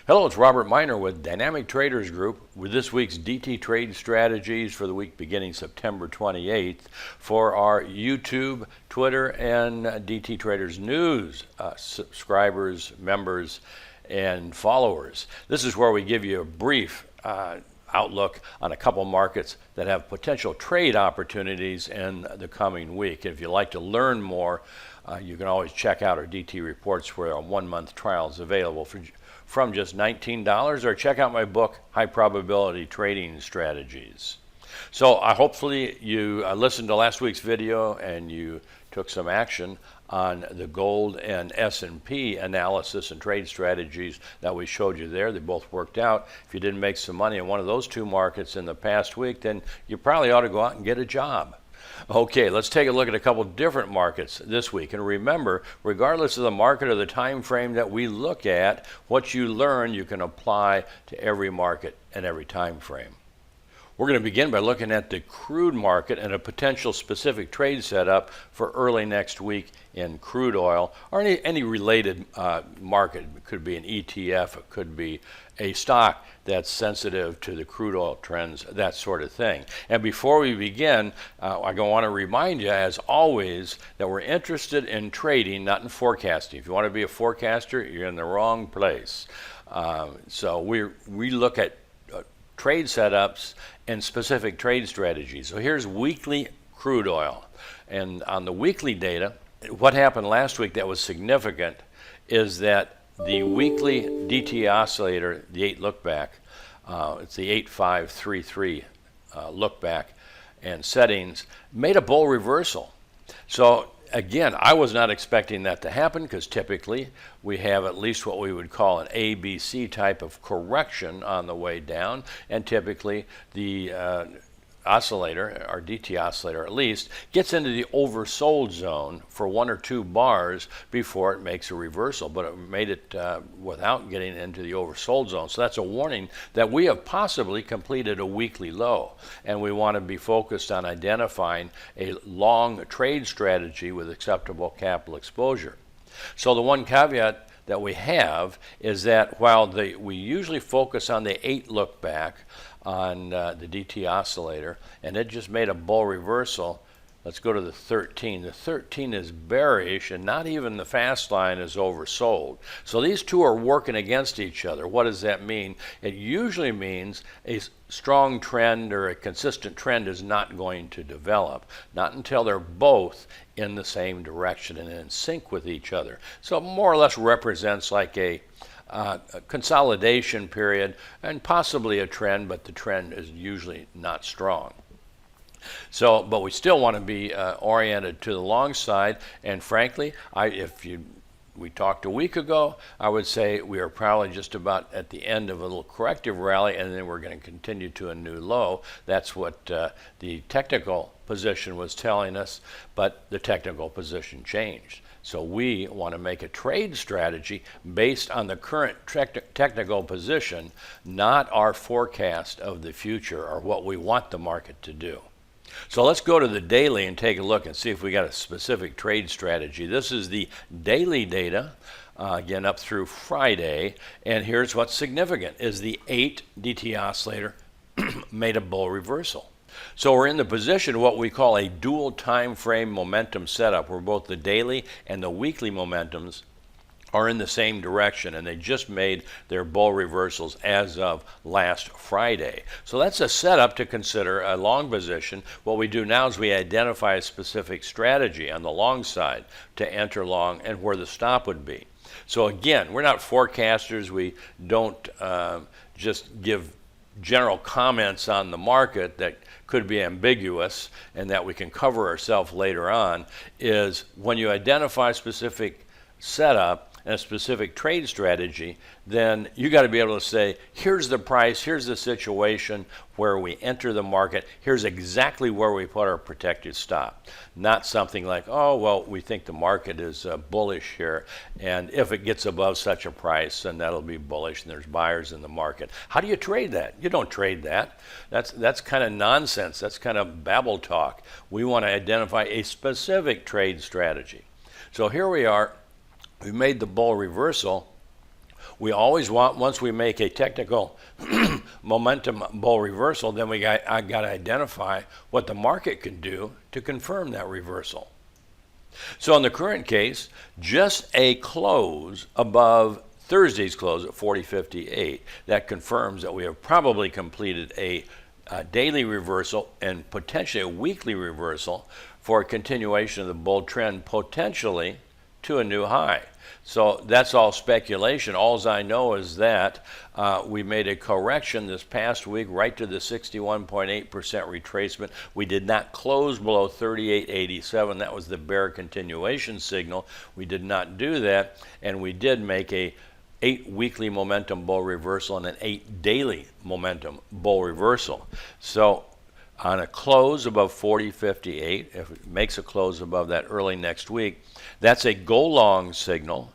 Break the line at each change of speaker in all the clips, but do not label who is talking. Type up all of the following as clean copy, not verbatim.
Hello, it's Robert Miner with Dynamic Traders Group with this week's DT Trade Strategies for the week beginning September 28th for our YouTube, Twitter, and DT Traders News subscribers, members, and followers. This is where we give you a brief outlook on a couple markets that have potential trade opportunities in the coming week. If you'd like to learn more, you can always check out our DT reports where a 1-month trial is available from just $19, or check out my book, High Probability Trading Strategies. So hopefully you listened to last week's video and you took some action on the gold and S&P analysis and trade strategies that we showed you there. They both worked out. If you didn't make some money in one of those two markets in the past week, then you probably ought to go out and get a job. Okay, let's take a look at a couple different markets this week. And remember, regardless of the market or the time frame that we look at, what you learn you can apply to every market and every time frame. We're going to begin by looking at the crude market and a potential specific trade setup for early next week in crude oil or any related market. It could be an ETF, it could be a stock that's sensitive to the crude oil trends, that sort of thing. And before we begin, I want to remind you, as always, that we're interested in trading, not in forecasting. If you want to be a forecaster, you're in the wrong place. So we look at trade setups and specific trade strategies. So here's weekly crude oil. And on the weekly data, what happened last week that was significant is that the weekly DT oscillator, the 8 look back, it's the 8533 look back and settings, made a bull reversal. So again, I was not expecting that to happen because typically we have at least what we would call an ABC type of correction on the way down, and typically the oscillator, or DT oscillator at least, gets into the oversold zone for 1 or 2 bars before it makes a reversal, but it made it without getting into the oversold zone. So that's a warning that we have possibly completed a weekly low, and we want to be focused on identifying a long trade strategy with acceptable capital exposure. So the one caveat that we have is that while we usually focus on the 8 look back on the DT oscillator, and it just made a bull reversal. Let's go to the 13. The 13 is bearish, and not even the fast line is oversold. So these two are working against each other. What does that mean? It usually means a strong trend or a consistent trend is not going to develop, not until they're both in the same direction and in sync with each other. So it more or less represents like a consolidation period and possibly a trend, but the trend is usually not strong. So, but we still want to be oriented to the long side, and frankly, we talked a week ago, I would say we are probably just about at the end of a little corrective rally, and then we're going to continue to a new low. That's what the technical position was telling us, but the technical position changed. So we want to make a trade strategy based on the current technical position, not our forecast of the future or what we want the market to do. So let's go to the daily and take a look and see if we got a specific trade strategy. This is the daily data, again up through Friday, and here's what's significant is the 8 DT oscillator made a bull reversal. So we're in the position of what we call a dual time frame momentum setup, where both the daily and the weekly momentums are in the same direction, and they just made their bull reversals as of last Friday. So that's a setup to consider a long position. What we do now is we identify a specific strategy on the long side to enter long and where the stop would be. So again, we're not forecasters. We don't just give general comments on the market that could be ambiguous and that we can cover ourselves later on. Is when you identify a specific setup and a specific trade strategy, then you got to be able to say, here's the price, here's the situation where we enter the market, here's exactly where we put our protected stop. Not something like, oh, well, we think the market is bullish here, and if it gets above such a price, then that'll be bullish, and there's buyers in the market. How do you trade that? You don't trade that. That's kind of nonsense. That's kind of babble talk. We want to identify a specific trade strategy. So here we are. We made the bull reversal. We always want, once we make a technical momentum bull reversal, then I got to identify what the market can do to confirm that reversal. So in the current case, just a close above Thursday's close at 40.58, that confirms that we have probably completed a daily reversal and potentially a weekly reversal for a continuation of the bull trend, potentially to a new high. So that's all speculation. All I know is that we made a correction this past week right to the 61.8% retracement. We did not close below 38.87. That was the bear continuation signal. We did not do that, and we did make a 8 weekly momentum bull reversal and an 8 daily momentum bull reversal. So on a close above 40.58, if it makes a close above that early next week, that's a go long signal.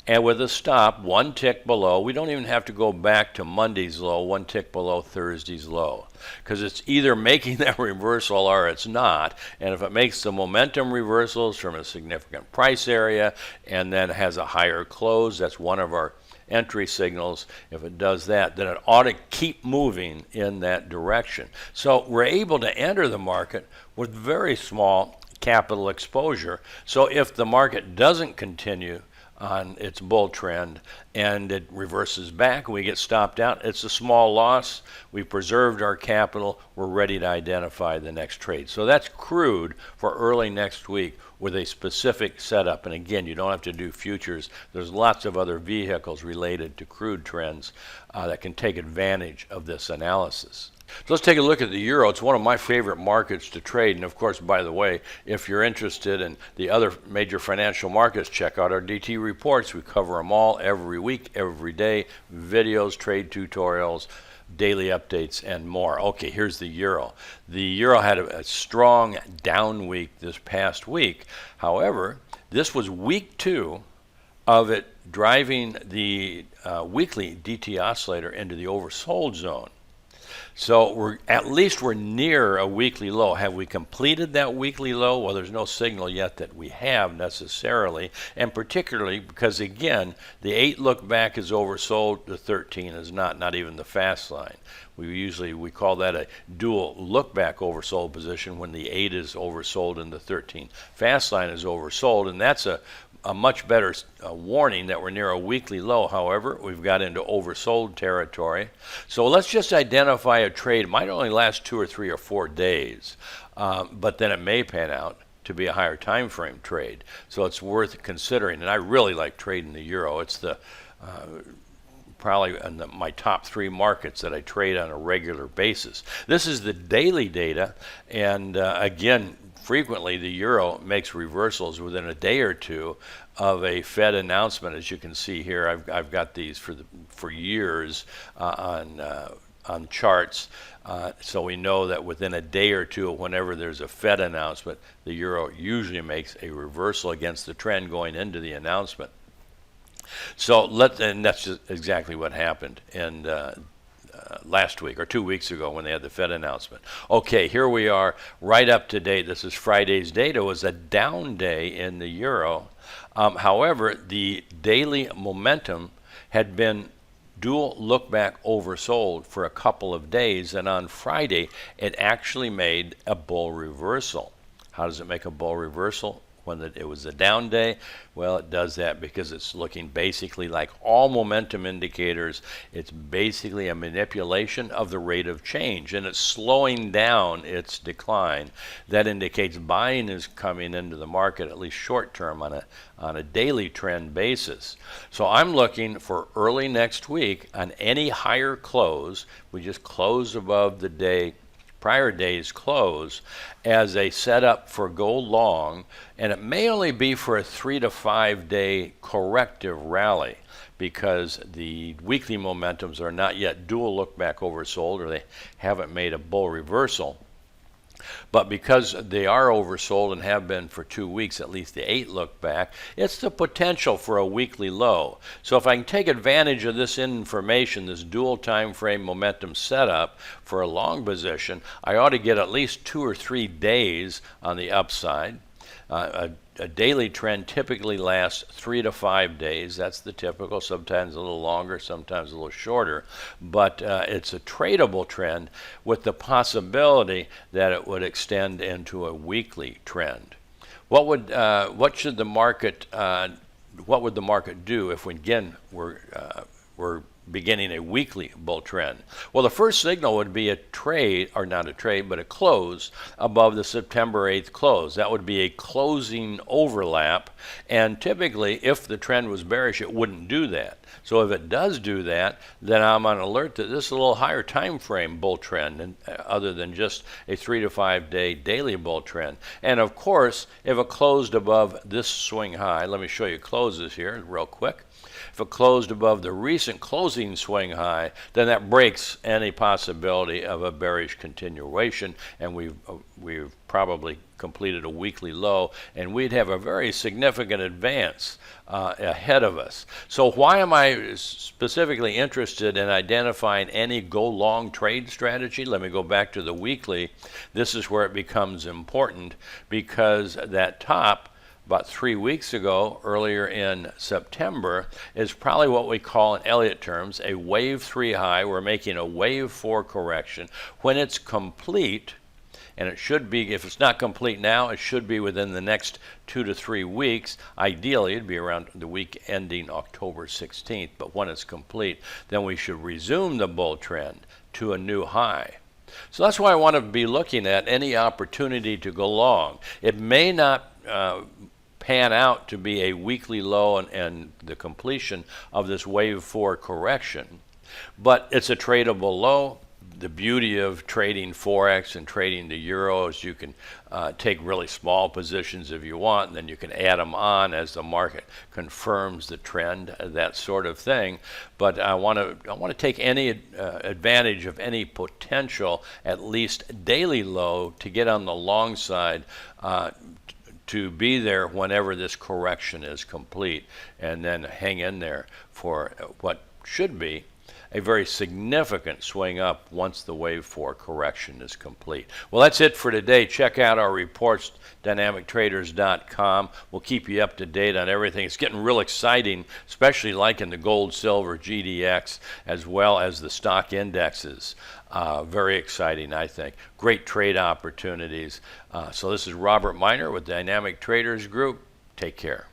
And with a stop 1 tick below, we don't even have to go back to Monday's low, 1 tick below Thursday's low, because it's either making that reversal or it's not. And if it makes the momentum reversals from a significant price area and then has a higher close, that's one of our entry signals. If it does that, then it ought to keep moving in that direction. So we're able to enter the market with very small capital exposure. So if the market doesn't continue on its bull trend and it reverses back and we get stopped out, it's a small loss. We've preserved our capital. We're ready to identify the next trade. So that's crude for early next week with a specific setup. And again, you don't have to do futures. There's lots of other vehicles related to crude trends that can take advantage of this analysis. So let's take a look at the euro. It's one of my favorite markets to trade. And of course, by the way, if you're interested in the other major financial markets, check out our DT reports. We cover them all every week, every day, videos, trade tutorials, daily updates, and more. Okay, here's the euro. The euro had a strong down week this past week. However, this was week 2 of it driving the weekly DT oscillator into the oversold zone. So we're near a weekly low. Have we completed that weekly low? Well, there's no signal yet that we have necessarily, and particularly because, again, the 8 look back is oversold, the 13 is not even the fast line. We call that a dual look back oversold position when the 8 is oversold and the 13 fast line is oversold, and that's a much better warning that we're near a weekly low. However, we've got into oversold territory. So let's just identify a trade. It might only last 2 or 3 or 4 days, but then it may pan out to be a higher time frame trade. So it's worth considering. And I really like trading the euro. It's the probably in my top 3 markets that I trade on a regular basis. This is the daily data, and again, frequently the euro makes reversals within a day or two of a Fed announcement. As you can see here, I've got these for years on charts, so we know that within a day or two, whenever there's a Fed announcement, the euro usually makes a reversal against the trend going into the announcement. So and that's just exactly what happened in last week or 2 weeks ago when they had the Fed announcement. Okay, here we are right up to date. This is Friday's data. It was a down day in the euro. However, the daily momentum had been dual look back oversold for a couple of days, and on Friday it actually made a bull reversal. How does it make a bull reversal when it was a down day? Well, it does that because it's looking basically like all momentum indicators. It's basically a manipulation of the rate of change, and it's slowing down its decline. That indicates buying is coming into the market, at least short term, on a daily trend basis. So I'm looking for early next week on any higher close. We just close above the prior day's close as a setup for go long, and it may only be for a 3 to 5 day corrective rally because the weekly momentums are not yet dual look back oversold, or they haven't made a bull reversal. But because they are oversold and have been for 2 weeks, at least the 8 look back, it's the potential for a weekly low. So if I can take advantage of this information, this dual time frame momentum setup for a long position, I ought to get at least 2 or 3 days on the upside. a daily trend typically lasts 3 to 5 days. That's the typical, sometimes a little longer, sometimes a little shorter. But it's a tradable trend with the possibility that it would extend into a weekly trend. What would the market do if we again we're beginning a weekly bull trend? Well, the first signal would be a trade, or not a trade, but a close above the September 8th close. That would be a closing overlap, and typically if the trend was bearish, it wouldn't do that. So if it does do that, then I'm on alert that this is a little higher time frame bull trend, and, other than just a 3 to 5 day daily bull trend. And of course, if it closed above this swing high, let me show you closes here real quick. If it closed above the recent closing swing high, then that breaks any possibility of a bearish continuation, and we've probably completed a weekly low, and we'd have a very significant advance ahead of us. So why am I specifically interested in identifying any go-long trade strategy? Let me go back to the weekly. This is where it becomes important, because that top about 3 weeks ago, earlier in September, is probably what we call in Elliott terms a wave 3 high. We're making a wave 4 correction. When it's complete, and it should be, if it's not complete now, it should be within the next 2 to 3 weeks. Ideally, it'd be around the week ending October 16th, but when it's complete, then we should resume the bull trend to a new high. So that's why I want to be looking at any opportunity to go long. It may not pan out to be a weekly low and the completion of this wave 4 correction, but it's a tradable low. The beauty of trading Forex and trading the euro is you can take really small positions if you want, and then you can add them on as the market confirms the trend, that sort of thing. But I want to take any advantage of any potential, at least daily low, to get on the long side, to be there whenever this correction is complete, and then hang in there for what should be a very significant swing up once the wave 4 correction is complete. Well, that's it for today. Check out our reports, dynamictraders.com. We'll keep you up to date on everything. It's getting real exciting, especially like in the gold, silver, GDX, as well as the stock indexes. Very exciting, I think. Great trade opportunities. So this is Robert Miner with Dynamic Traders Group. Take care.